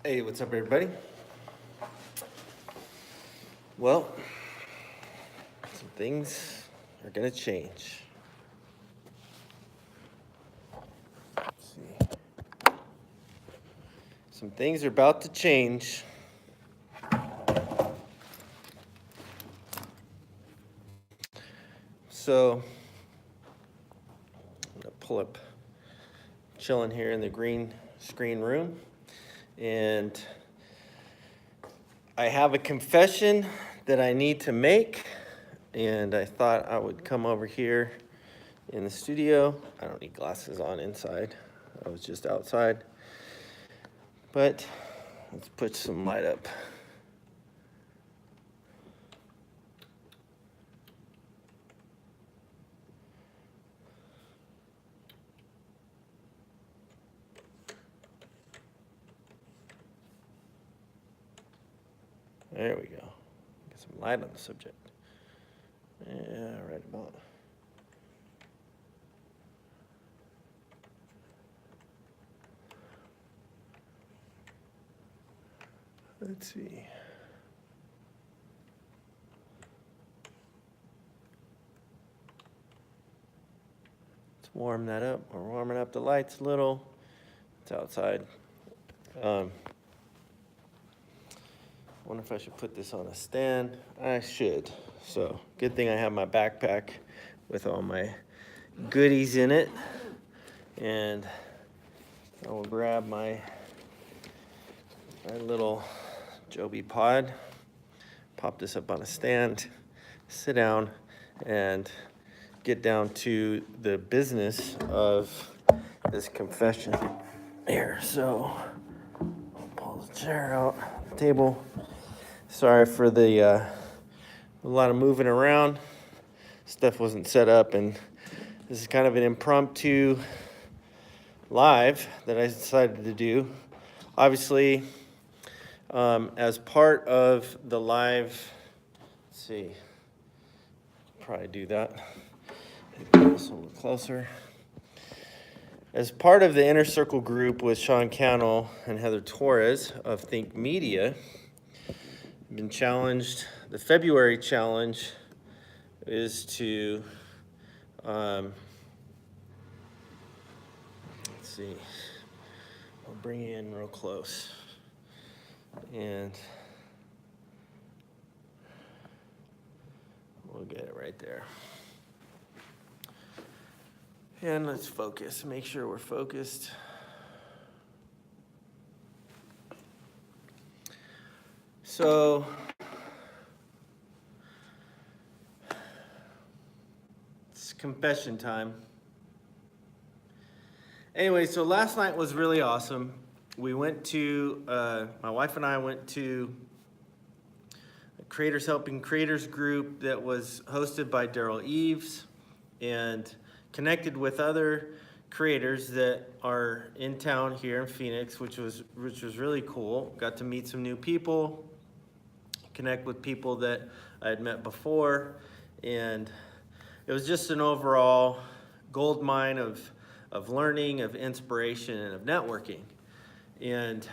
Hey, what's up, everybody? Well, some things are gonna change. Let's see. Some things are about to change. So, I'm gonna pull up, chilling here in the green screen room, and I have a confession that I need to make, and I thought I would come over here in the studio. I don't need glasses on inside. I was just outside. But let's put some light up. There we go. Get some light on the subject. Yeah, right about. Let's see. Let's warm that up. We're warming up the lights a little. It's outside. Wonder if I should put this on a stand. I should. So good thing I have my backpack with all my goodies in it. And I will grab my little Joby pod, pop this up on a stand, sit down, and get down to the business of this confession here. So I'll pull the chair out, the table. Sorry for the a lot of moving around. Stuff wasn't set up, and this is kind of an impromptu live that I decided to do. Obviously, as part of the live, let's see, probably do that. Get this a little closer. As part of the Inner Circle group with Sean Cannell and Heather Torres of Think Media, I've been challenged. The February challenge is to, let's see, I'll bring you in real close. And we'll get it right there. And let's focus, make sure we're focused. So, it's confession time. Anyway, so last night was really awesome. We went to, my wife and I went to a Creators Helping Creators group that was hosted by Daryl Eves and connected with other creators that are in town here in Phoenix, which was really cool. Got to meet some new people, connect with people that I had met before, and it was just an overall gold mine of learning, of inspiration, and of networking. And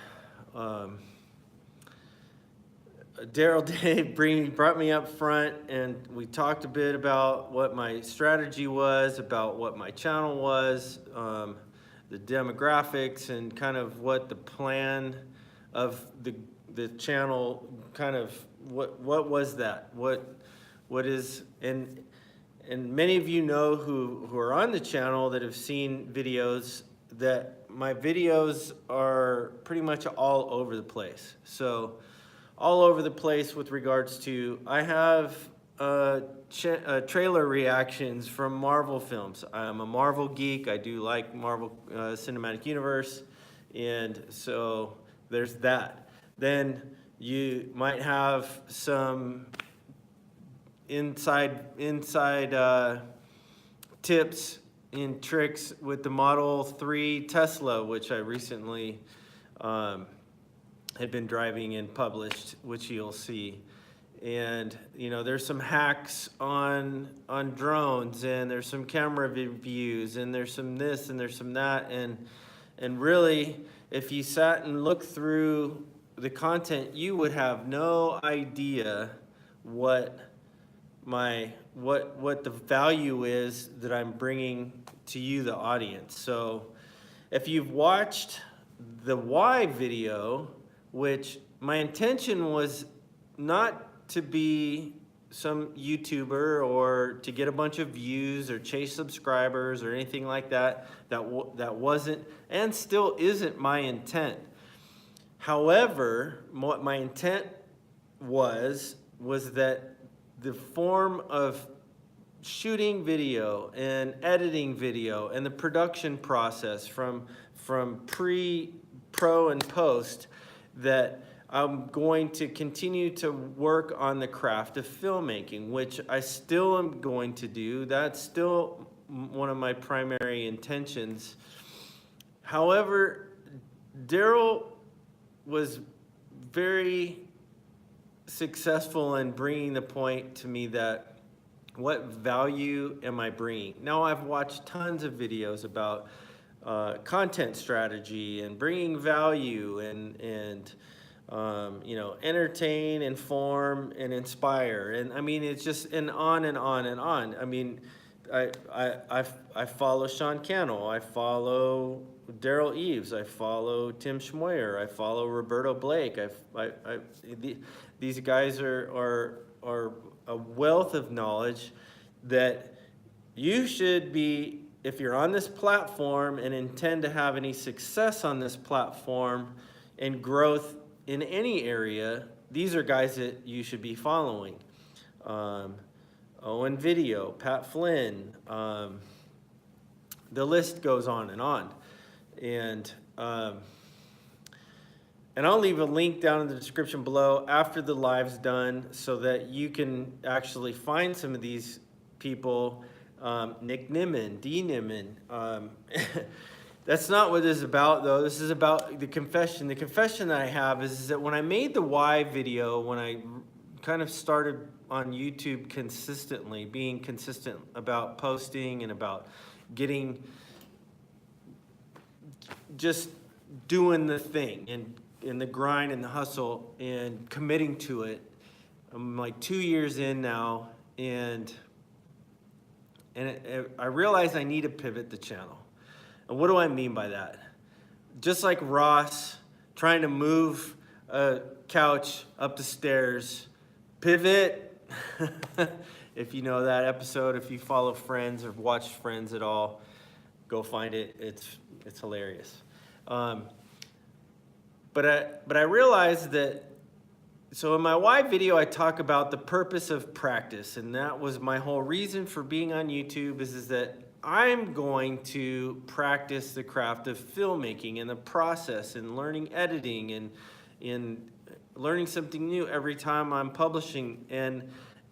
Daryl Dave brought me up front, and we talked a bit about what my strategy was, about what my channel was, the demographics, and kind of what the plan of the channel, kind of what was that, what is, and many of you know who are on the channel that have seen videos, that my videos are pretty much all over the place. So all over the place with regards to, I have trailer reactions from Marvel films. I'm a Marvel geek. I do like Marvel Cinematic Universe, and so there's that. Then you might have some inside tips and tricks with the Model 3 Tesla, which I recently had been driving and published, which you'll see. And you know, there's some hacks on drones, and there's some camera views, and there's some this and there's some that, and really if you sat and looked through the content, you would have no idea what what the value is that I'm bringing to you, the audience. So if you've watched the why video, which my intention was not to be some YouTuber or to get a bunch of views or chase subscribers or anything like that, that wasn't and still isn't my intent. However, what my intent was that the form of shooting video and editing video and the production process from pre, pro, and post, that I'm going to continue to work on the craft of filmmaking, which I still am going to do. That's still one of my primary intentions. However, Daryl was very successful in bringing the point to me that what value am I bringing? Now, I've watched tons of videos about content strategy and bringing value and you know, entertain, inform, and inspire. And I mean, it's just and on and on and on. I mean, I follow Sean Cannell, I follow Daryl Eves, I follow Tim Schmoyer, I follow Roberto Blake. These guys are a wealth of knowledge that you should be, if you're on this platform and intend to have any success on this platform and growth in any area, these are guys that you should be following. Owen Video, Pat Flynn, the list goes on. And I'll leave a link down in the description below after the live's done so that you can actually find some of these people. Nick Nimmin, D. Nimmin. That's not what this is about, though. This is about the confession. The confession that I have is that when I made the why video, when I kind of started on YouTube consistently, being consistent about posting and about getting, just doing the thing and the grind and the hustle and committing to it. I'm like 2 years in now, and I realize I need to pivot the channel. And what do I mean by that? Just like Ross trying to move a couch up the stairs, pivot. If you know that episode, if you follow Friends or watched Friends at all, go find it. It's hilarious. But I realized that, so in my why video, I talk about the purpose of practice, and that was my whole reason for being on YouTube is that I'm going to practice the craft of filmmaking and the process and learning editing and learning something new every time I'm publishing, and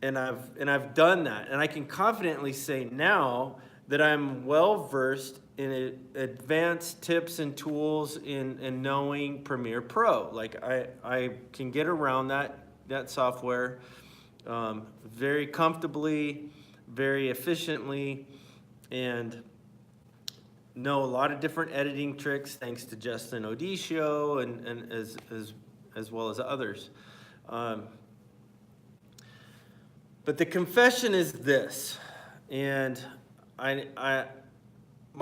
I've done that, and I can confidently say now that I'm well versed in advanced tips and tools in knowing Premiere Pro. Like I can get around that software very comfortably, very efficiently, and know a lot of different editing tricks thanks to Justin Odisio and as well as others. But the confession is this, and my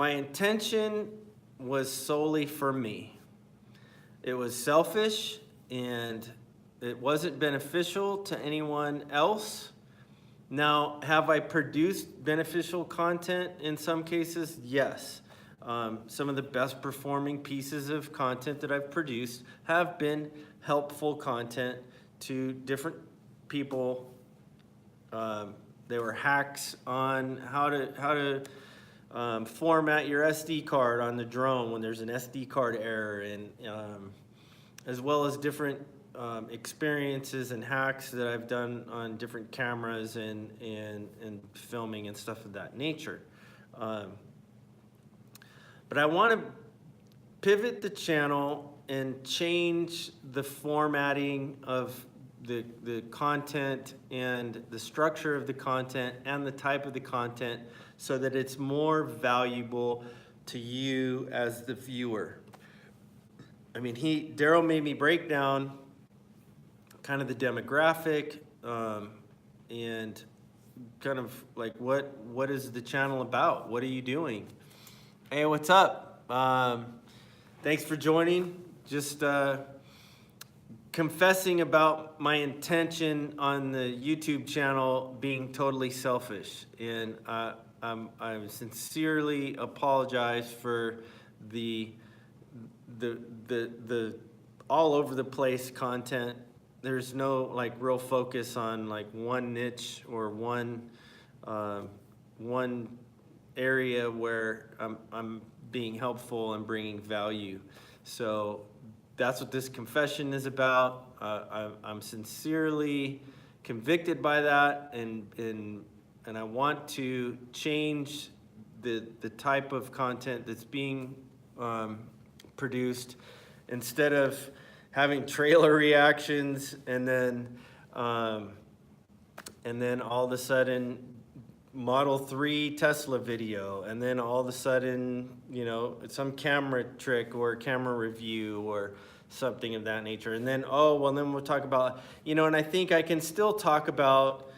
intention was solely for me. It was selfish, and it wasn't beneficial to anyone else. Now, have I produced beneficial content in some cases? Yes. Some of the best performing pieces of content that I've produced have been helpful content to different people. They were hacks on how to format your SD card on the drone when there's an SD card error, and as well as different experiences and hacks that I've done on different cameras and filming and stuff of that nature. But I want to pivot the channel and change the formatting of the content and the structure of the content and the type of the content so that it's more valuable to you as the viewer. I mean, Daryl made me break down kind of the demographic, and kind of like what is the channel about? What are you doing? Hey, what's up? Thanks for joining. Just confessing about my intention on the YouTube channel being totally selfish, and I sincerely apologize for the all over the place content. There's no like real focus on like one niche or one area where I'm being helpful and bringing value. So that's what this confession is about. I'm sincerely convicted by that, and I want to change the type of content that's being produced. Instead of having trailer reactions and then all of a sudden Model 3 Tesla video, and then all of a sudden, you know, some camera trick or camera review or something of that nature. And then, oh, well, then we'll talk about, you know, and I think I can still talk about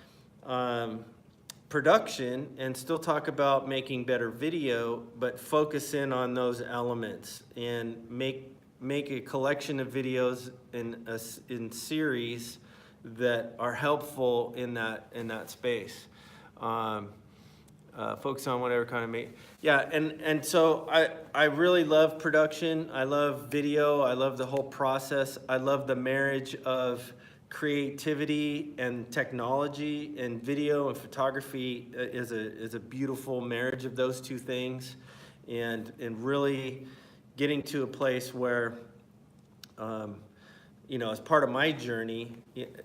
production and still talk about making better video, but focus in on those elements and make a collection of videos in series that are helpful in that space. Focus on whatever kind of and so I really love production. I love video. I love the whole process. I love the marriage of creativity and technology, and video and photography is a beautiful marriage of those two things, and really getting to a place where you know, as part of my journey,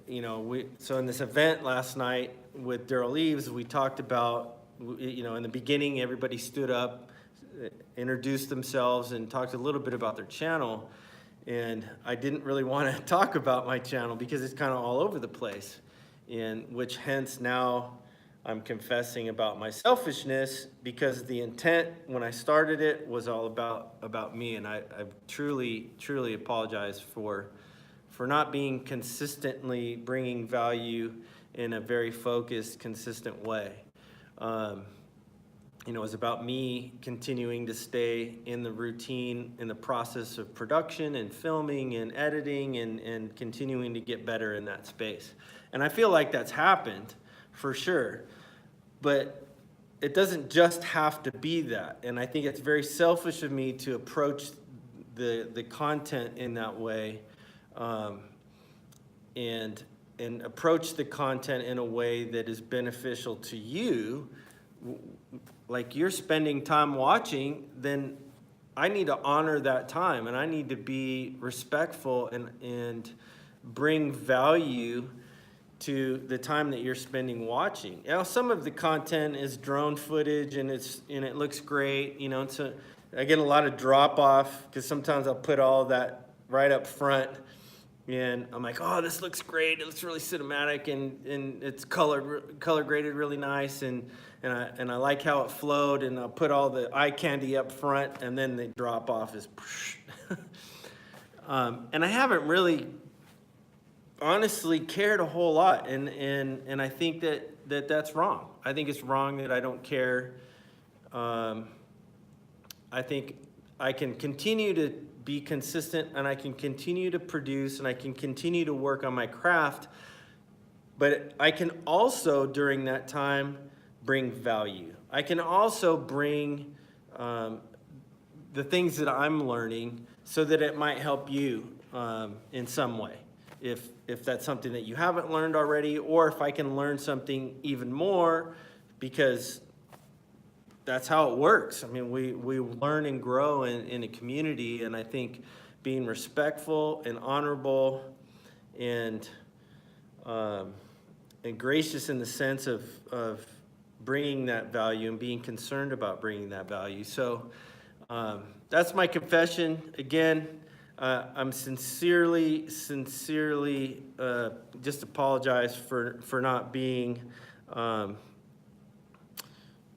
you know, so in this event last night with Daryl Eves, we talked about, you know, in the beginning, everybody stood up, introduced themselves, and talked a little bit about their channel. And I didn't really want to talk about my channel because it's kind of all over the place, and which hence now I'm confessing about my selfishness, because the intent when I started it was all about me, and I truly apologize for not being consistently bringing value in a very focused, consistent way. You know, it's about me continuing to stay in the routine, in the process of production and filming and editing, and continuing to get better in that space. And I feel like that's happened for sure, but it doesn't just have to be that. And I think it's very selfish of me to approach the content in that way, and approach the content in a way that is beneficial to you. Like, you're spending time watching, then I need to honor that time, and I need to be respectful and bring value to the time that you're spending watching. Now, some of the content is drone footage, and it looks great, you know. So I get a lot of drop off because sometimes I'll put all of that right up front, and I'm like, oh, this looks great. It looks really cinematic, and it's color graded really nice, and I like how it flowed, and I'll put all the eye candy up front, and then the drop off is and I haven't really honestly cared a whole lot, and I think that's wrong. I think it's wrong that I don't care. I think I can continue to be consistent, and I can continue to produce, and I can continue to work on my craft, but I can also, during that time, bring value. I can also bring the things that I'm learning so that it might help you in some way. If that's something that you haven't learned already, or if I can learn something even more, because that's how it works. I mean, we learn and grow in a community, and I think being respectful and honorable and gracious in the sense of bringing that value and being concerned about bringing that value. So that's my confession. Again, I'm sincerely just apologize for not being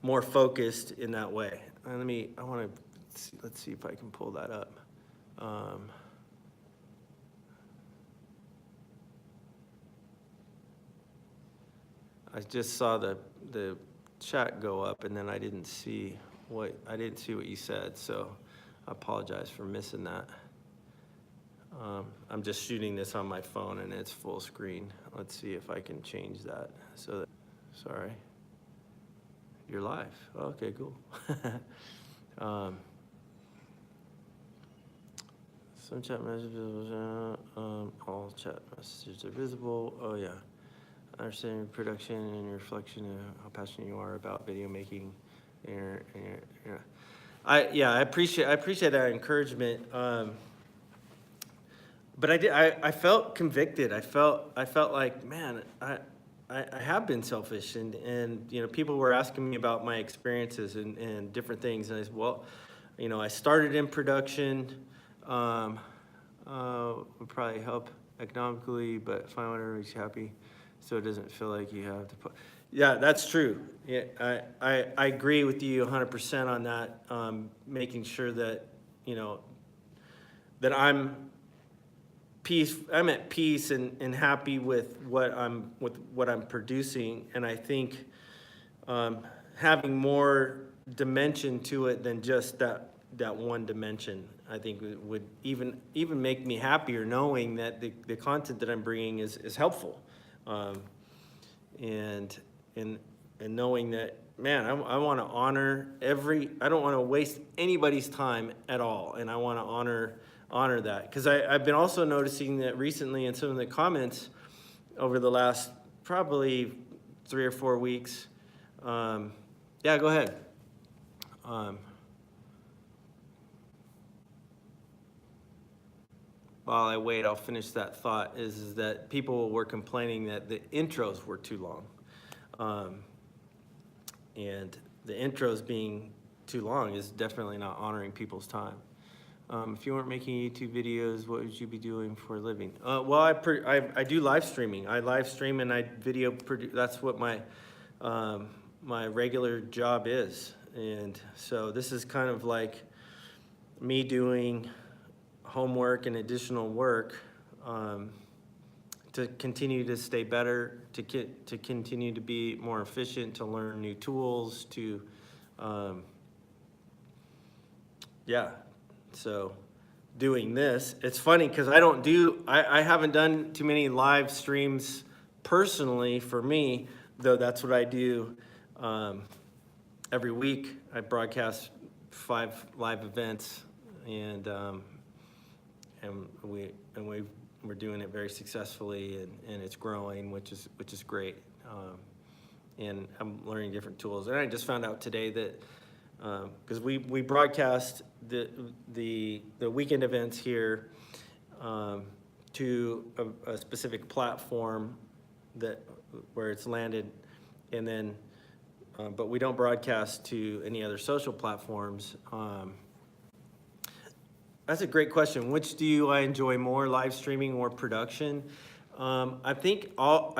more focused in that way. Let's see if I can pull that up. I just saw the chat go up, and then I didn't see what you said, so I apologize for missing that. I'm just shooting this on my phone, and it's full screen. Let's see if I can change that. Sorry. You're live. Okay, cool. Some chat messages, all chat messages are visible. Oh yeah. Understanding production and your reflection of how passionate you are about video making. I appreciate that encouragement. But I felt convicted. I felt like, man, I have been selfish, and people were asking me about my experiences and different things, and I said, well, I started in production. Would probably help economically, but find whatever makes you happy, so it doesn't feel like you have to put. Yeah, that's true. Yeah, I agree with you 100% on that. Making sure that that I'm at peace and happy with what I'm producing, and I think having more dimension to it than just that one dimension, I think would even make me happier, knowing that the content that I'm bringing is helpful, and knowing that, man, I want to honor I don't want to waste anybody's time at all, and I want to honor that, because I've been also noticing that recently in some of the comments over the last probably 3 or 4 weeks. Yeah, go ahead. While I wait, I'll finish that thought, is that people were complaining that the intros were too long. And the intros being too long is definitely not honoring people's time. If you weren't making YouTube videos, what would you be doing for a living? Well, I do live streaming. I live stream and I video produce. That's what my regular job is. And so this is kind of like me doing homework and additional work to continue to stay better, to continue to be more efficient, to learn new tools, to so doing this. It's funny because I haven't done too many live streams personally for me, though that's what I do every week. I broadcast 5 live events, and we're doing it very successfully, and it's growing, which is great. And I'm learning different tools. And I just found out today that because we broadcast the weekend events here to a specific platform where it's landed, and then but we don't broadcast to any other social platforms. That's a great question. Which do I enjoy more, live streaming or production? I think all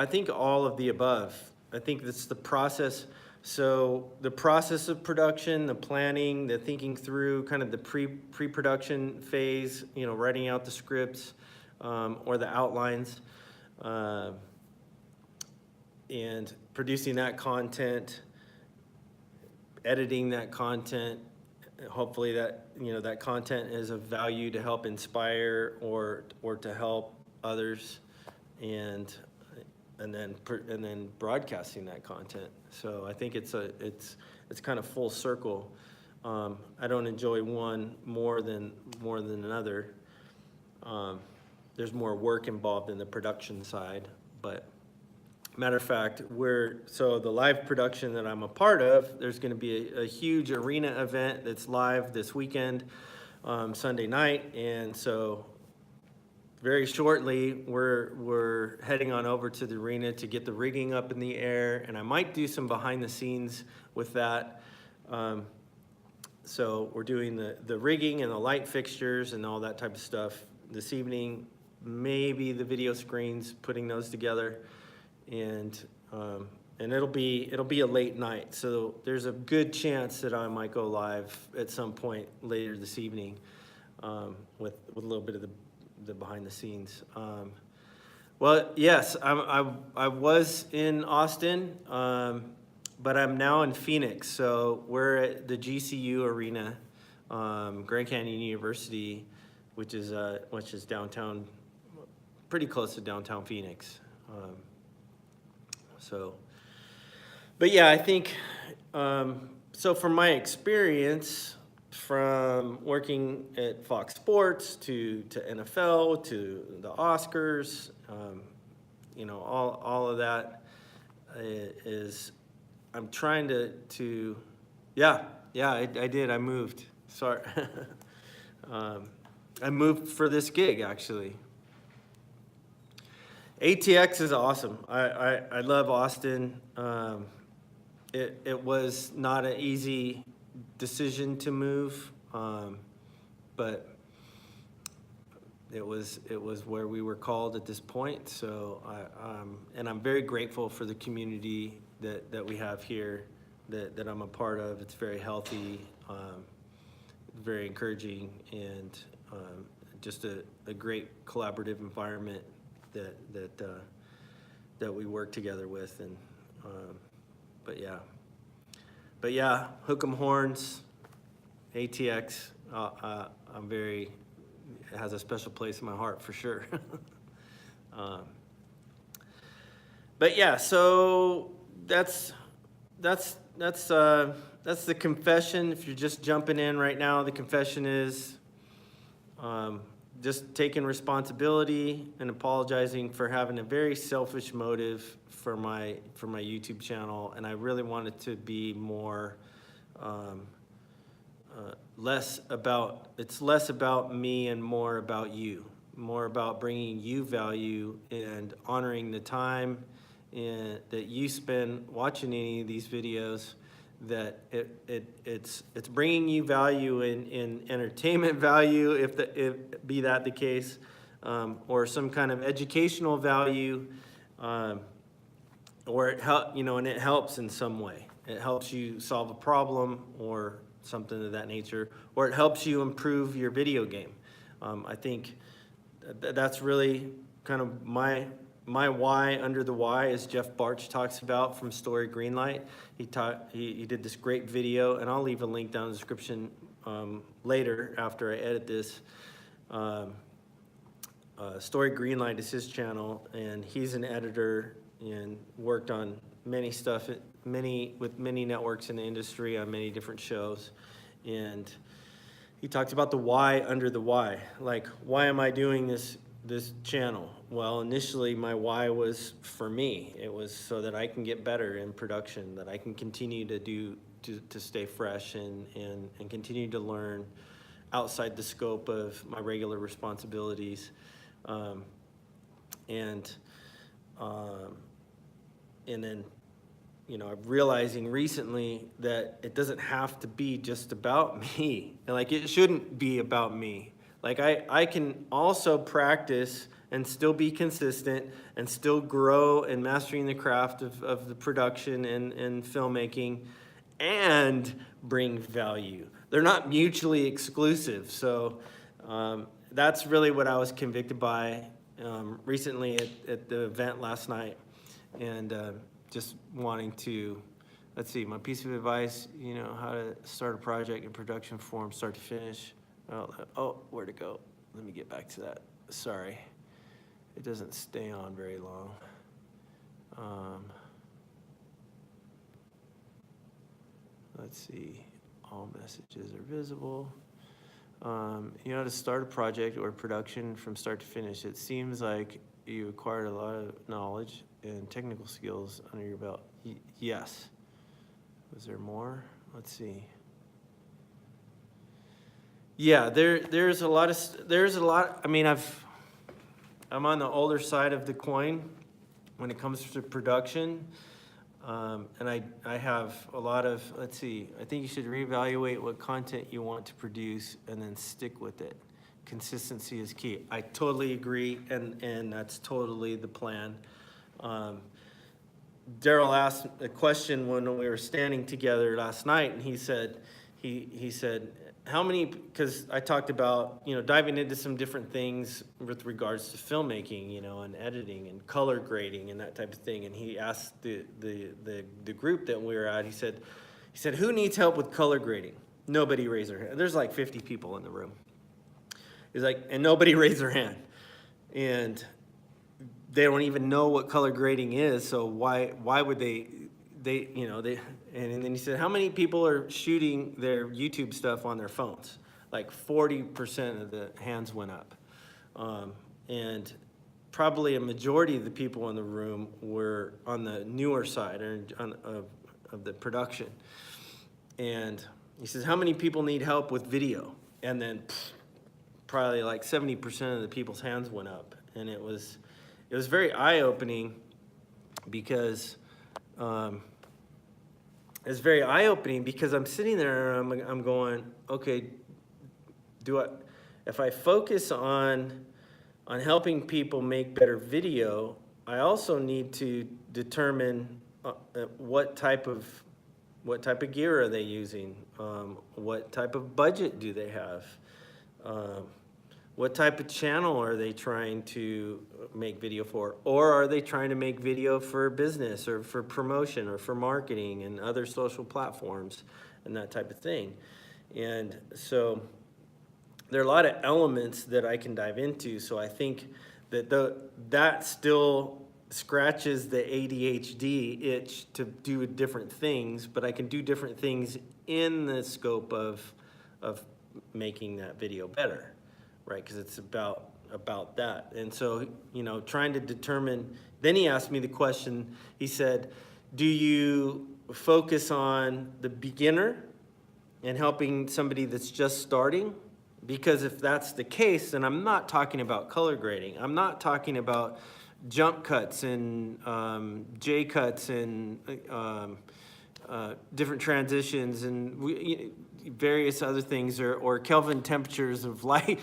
of the above. I think that's the process. So the process of production, the planning, the thinking through, kind of the pre-production phase, writing out the scripts or the outlines, and producing that content, editing that content. Hopefully that that content is of value to help inspire or to help others, and then broadcasting that content. So I think it's kind of full circle. I don't enjoy one more than another. There's more work involved in the production side, but matter of fact, so the live production that I'm a part of, there's going to be a huge arena event that's live this weekend, Sunday night, and so very shortly we're heading on over to the arena to get the rigging up in the air, and I might do some behind the scenes with that. So we're doing the rigging and the light fixtures and all that type of stuff this evening, maybe the video screens, putting those together. And it'll be a late night, so there's a good chance that I might go live at some point later this evening with a little bit of the behind the scenes. Well, yes, I was in Austin, but I'm now in Phoenix. So we're at the GCU Arena, Grand Canyon University, which is downtown, pretty close to downtown Phoenix. So, but yeah, I think so. From my experience, from working at Fox Sports to NFL to the Oscars, all of that is I'm trying to yeah, I did. I moved. Sorry. I moved for this gig, actually. ATX is awesome. I love Austin. It was not an easy decision to move, but it was where we were called at this point. So and I'm very grateful for the community that we have here, that I'm a part of. It's very healthy, very encouraging, and just a great collaborative environment that we work together with. And but yeah, hook 'em horns, ATX. It has a special place in my heart for sure. But yeah, so that's the confession. If you're just jumping in right now, the confession is just taking responsibility and apologizing for having a very selfish motive for my YouTube channel, and I really wanted to be more less about me and more about you, more about bringing you value and honoring the time that you spend watching any of these videos. That it's bringing you value in entertainment value, if be that the case, or some kind of educational value, or and it helps in some way. It helps you solve a problem or something of that nature, or it helps you improve your video game. I think that's really kind of my why under the why, as Jeff Barch talks about from Story Greenlight. He did this great video, and I'll leave a link down in the description later after I edit this. Story Greenlight is his channel, and he's an editor and worked on many stuff, with many networks in the industry on many different shows. And he talked about the why under the why. Like, why am I doing this channel? Well, initially my why was for me. It was so that I can get better in production, that I can continue to stay fresh and continue to learn outside the scope of my regular responsibilities. And then, I'm realizing recently that it doesn't have to be just about me. And like, it shouldn't be about me. Like, I can also practice and still be consistent and still grow in mastering the craft of the production and filmmaking and bring value. They're not mutually exclusive. So that's really what I was convicted by recently at the event last night. And just wanting to, let's see, my piece of advice, how to start a project in production form, start to finish. Oh, where to go? Let me get back to that. Sorry. It doesn't stay on very long. Let's see. All messages are visible. To start a project or production from start to finish, it seems like you acquired a lot of knowledge and technical skills under your belt. Yes. Was there more? Let's see. Yeah, there's a lot. I mean, I'm on the older side of the coin when it comes to production, and I have a lot of. Let's see. I think you should reevaluate what content you want to produce and then stick with it. Consistency is key. I totally agree, and that's totally the plan. Daryl asked a question when we were standing together last night, and he said, how many, because I talked about, diving into some different things with regards to filmmaking, and editing and color grading and that type of thing. And he asked the group that we were at, he said, who needs help with color grading? Nobody raised their hand. There's like 50 people in the room. He's like, and nobody raised their hand. And they don't even know what color grading is, so why would they, and then he said, how many people are shooting their YouTube stuff on their phones? Like 40% of the hands went up. And probably a majority of the people in the room were on the newer side of the production. And he says, how many people need help with video? And then probably like 70% of the people's hands went up. And it was very eye-opening because it's very eye-opening because I'm sitting there and I'm going, okay, if I focus on helping people make better video, I also need to determine what type of gear are they using, what type of budget do they have, what type of channel are they trying to make video for? Or are they trying to make video for business or for promotion or for marketing and other social platforms and that type of thing? And so there are a lot of elements that I can dive into. So I think that that still scratches the ADHD itch to do different things, but I can do different things in the scope of making that video better. Right, because it's about that. And so, trying to determine, then he asked me the question, he said, do you focus on the beginner and helping somebody that's just starting? Because if that's the case, then I'm not talking about color grading. I'm not talking about jump cuts and J cuts and different transitions and various other things, or Kelvin temperatures of light.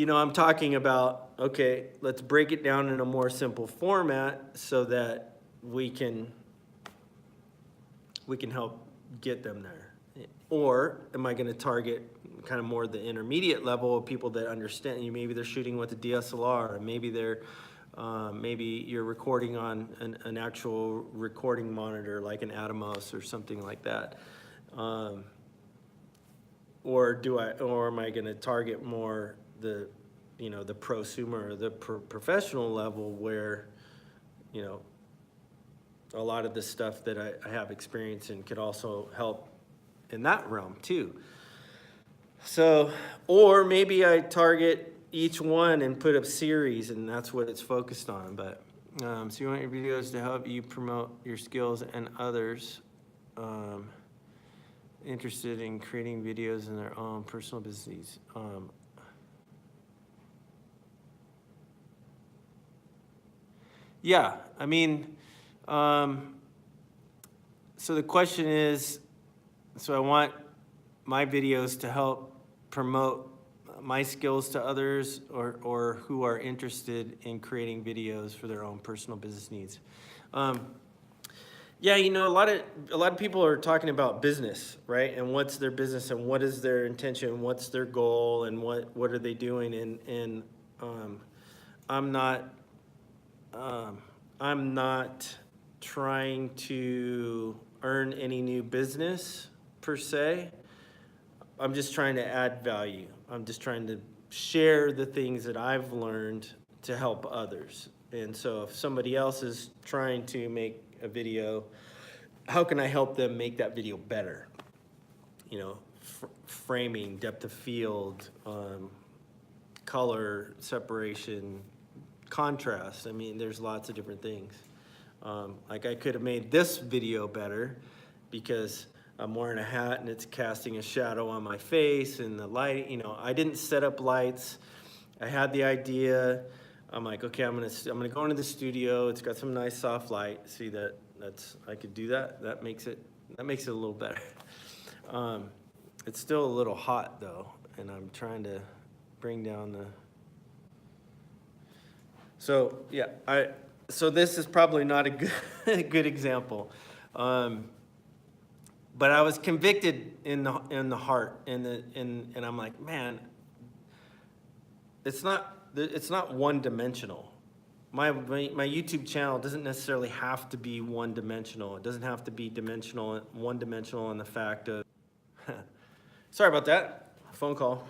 I'm talking about, okay, let's break it down in a more simple format so that we can help get them there. Or am I going to target kind of more the intermediate level of people that understand? Maybe they're shooting with a DSLR, and maybe maybe you're recording on an actual recording monitor like an Atomos or something like that. Or am I going to target more the prosumer or the professional level where, a lot of the stuff that I have experience in could also help in that realm too. So, or maybe I target each one and put a series, and that's what it's focused on. But so you want your videos to help you promote your skills and others interested in creating videos in their own personal business. Yeah, I mean, so the question is, so I want my videos to help promote my skills to others, or who are interested in creating videos for their own personal business needs. Yeah, a lot of people are talking about business, right? And what's their business, and what is their intention, what's their goal, and what are they doing? And I'm not trying to earn any new business per se. I'm just trying to add value. I'm just trying to share the things that I've learned to help others. And so if somebody else is trying to make a video, how can I help them make that video better? Framing, depth of field, color, separation, contrast. I mean, there's lots of different things. Like I could have made this video better because I'm wearing a hat and it's casting a shadow on my face, and the light, I didn't set up lights. I had the idea. I'm like, okay, I'm gonna go into the studio. It's got some nice soft light. See I could do that. That makes it a little better. It's still a little hot though, and I'm trying to bring down the. So yeah, so this is probably not a good example. but I was convicted in the heart, and I'm like, man, it's not one dimensional. My YouTube channel doesn't necessarily have to be one dimensional. It doesn't have to be one dimensional in the fact of, sorry about that, phone call,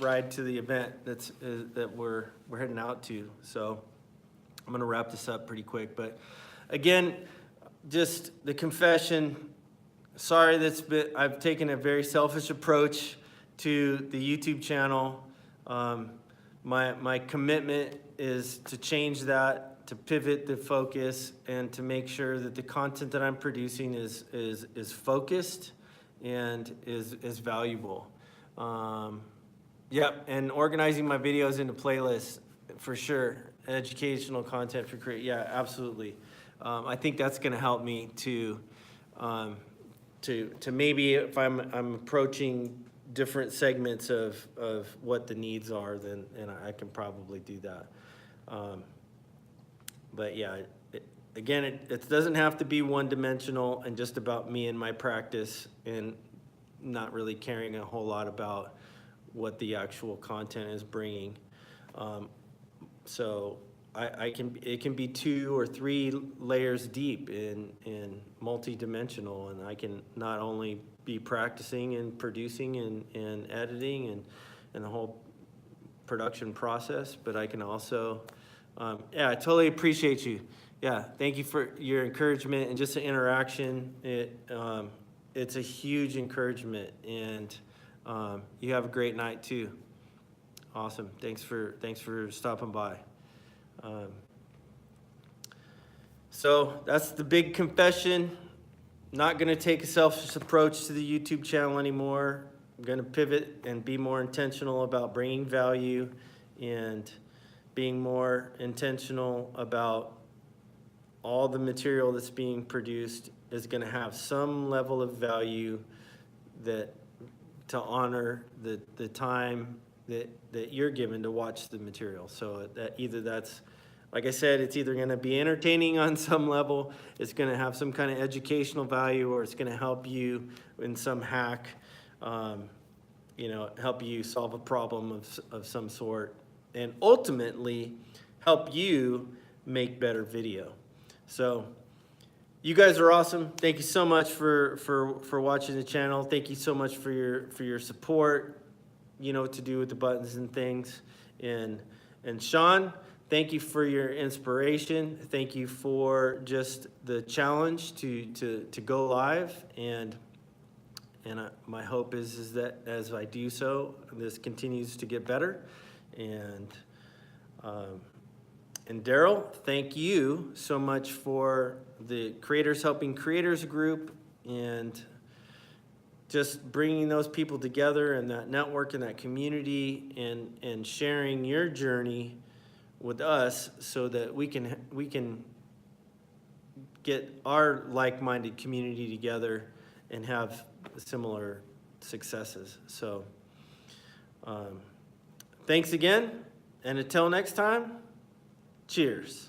ride to the event that we're heading out to. So I'm gonna wrap this up pretty quick, but again, just the confession. Sorry, I've taken a very selfish approach to the YouTube channel. My commitment is to change that, to pivot the focus, and to make sure that the content that I'm producing is focused and is valuable. Yep, and organizing my videos into playlists for sure. Educational content for create, yeah, absolutely. I think that's going to help me to maybe if I'm approaching different segments of what the needs are, then I can probably do that. But yeah, it doesn't have to be one dimensional and just about me and my practice and not really caring a whole lot about what the actual content is bringing. So it can be 2 or 3 layers deep in multi-dimensional, and I can not only be practicing and producing and editing and the whole production process, but I can also, yeah, I totally appreciate you. Yeah, thank you for your encouragement and just the interaction. It's a huge encouragement, and you have a great night too. Awesome. Thanks for stopping by. So that's the big confession. Not going to take a selfish approach to the YouTube channel anymore. I'm going to pivot and be more intentional about bringing value and being more intentional about all the material that's being produced is going to have some level of value that to honor the time that you're given to watch the material. So that either that's, like I said, it's either going to be entertaining on some level, it's going to have some kind of educational value, or it's going to help you in some hack, help you solve a problem of some sort, and ultimately help you make better video. So you guys are awesome. Thank you so much for watching the channel. Thank you so much for your support. You know what to do with the buttons and things. And Sean, thank you for your inspiration. Thank you for just the challenge to go live. And my hope is that as I do so, this continues to get better. And Daryl, thank you so much for the Creators Helping Creators group and just bringing those people together and that network and that community and sharing your journey with us so that we can get our like-minded community together and have similar successes. So thanks again, and until next time, cheers.